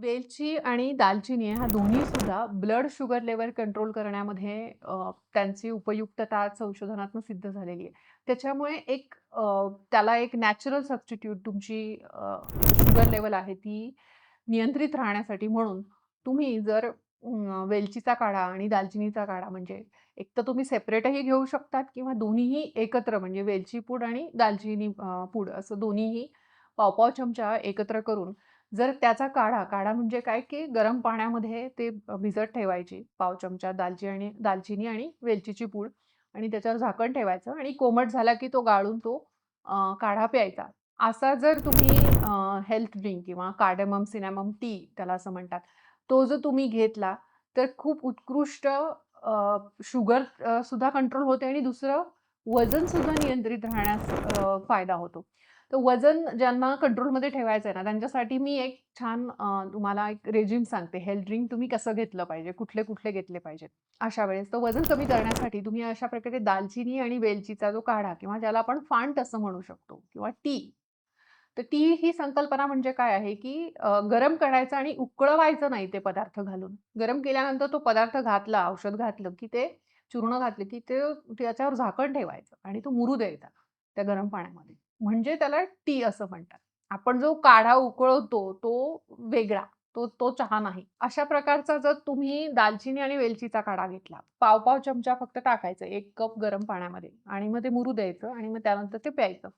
वेलची आणि दालचिनी ह्या दोन्ही सुद्धा ब्लड शुगर लेव्हल कंट्रोल करण्यामध्ये त्यांची उपयुक्तता संशोधनातून सिद्ध झालेली आहे. त्याच्यामुळे त्याला एक नॅचरल सबस्टिट्यूट तुमची शुगर लेव्हल आहे ती नियंत्रित राहण्यासाठी म्हणून तुम्ही जर वेलचीचा काढा आणि दालचिनीचा काढा म्हणजे एक तर तुम्ही सेपरेटही घेऊ शकतात किंवा दोन्हीही एकत्र म्हणजे वेलची पूड आणि दालचिनी पूड असं दोन्हीही पाव-पाव चमचा एकत्र करून जर त्याचा काढा म्हणजे काय, की गरम पाण्यामध्ये ते भिजत ठेवायची. पाव चमचा दालचिनी आणि वेलचीची पूड आणि त्याच्यावर झाकण ठेवायचं आणि कोमट झाला, की तो गाळून काढा प्यायचा. असा जर तुम्ही हेल्थ ड्रिंक किंवा कार्डमम, सिनॅमम टी त्याला असं म्हणतात. तो जर तुम्ही घेतला, तर खूप उत्कृष्ट शुगर सुद्धा कंट्रोल होते आणि दुसरं वजन सुद्धा नियंत्रित राहण्यास फायदा होतो. तर वजन ज्यांना कंट्रोलमध्ये ठेवायचं आहे ना, त्यांच्यासाठी मी एक छान तुम्हाला एक रेजिम सांगते. हेल्थ ड्रिंक तुम्ही कसं घेतलं पाहिजे, कुठले-कुठले घेतले पाहिजेत. अशा वेळेस तर वजन कमी करण्यासाठी तुम्ही अशा प्रकारे दालचिनी आणि वेलचीचा जो काढा किंवा ज्याला आपण फांट असं म्हणू शकतो किंवा टी. तर टी ही संकल्पना म्हणजे काय आहे, की गरम करायचं आणि उकळवायचं नाही ते पदार्थ घालून. गरम केल्यानंतर तो पदार्थ घातला, औषध घातलं, की ते चूर्ण घातलं, की त्याच्यावर झाकण ठेवायचं आणि तो मुरू द्यायचा त्या गरम पाण्यामध्ये. म्हणजे त्याला टी असं म्हणतात. आपण जो काढा उकळवतो तो वेगळा. तो चहा नाही. अशा प्रकारचा जर तुम्ही दालचिनी आणि वेलचीचा काढा घेतला, पाव-पाव चमचा फक्त टाकायचं 1 कप गरम पाण्यामध्ये आणि मग ते मुरू द्यायचं आणि मग त्यानंतर ते प्यायचं.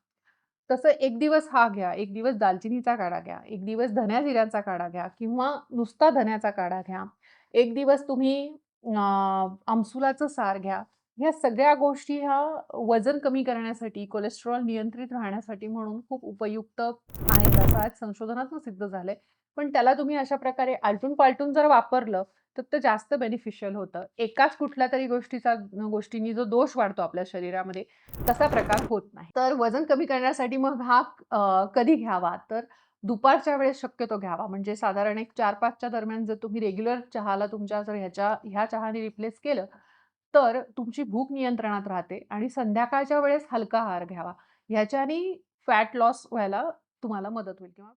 तसं एक दिवस हा घ्या, एक दिवस दालचिनीचा काढा घ्या, एक दिवस धन्या-जिऱ्याचा काढा घ्या किंवा नुसता धन्याचा काढा घ्या. एक दिवस तुम्ही आमसुलाचं सार घ्या. ह्या सगळ्या गोष्टी ह्या वजन कमी करण्यासाठी, कोलेस्टेरॉल नियंत्रित राहण्यासाठी म्हणून खूप उपयुक्त आहेत, असं आज संशोधनातून सिद्ध झालंय. पण त्याला तुम्ही अशा प्रकारे आलटून-पालटून जर वापरलं, तर ते जास्त बेनिफिशियल होतं. एकाच कुठल्यातरी गोष्टींनी जो दोष वाढतो आपल्या शरीरामध्ये, तसा प्रकार होत नाही. तर वजन कमी करण्यासाठी मग कधी घ्यावा? तर दुपारच्या वेळेस शक्यतो घ्यावा. म्हणजे साधारण एक 4-5 च्या दरम्यान जर तुम्ही रेग्युलर चहाला तुमच्या जर ह्या चहाने रिप्लेस केलं, तर तुमची भूक नियंत्रणात राहते आणि संध्याकाळच्या वेळेस हलका आहार घ्यावा. ह्याच्याने फॅट लॉस व्हायला तुम्हाला मदत होईल किंवा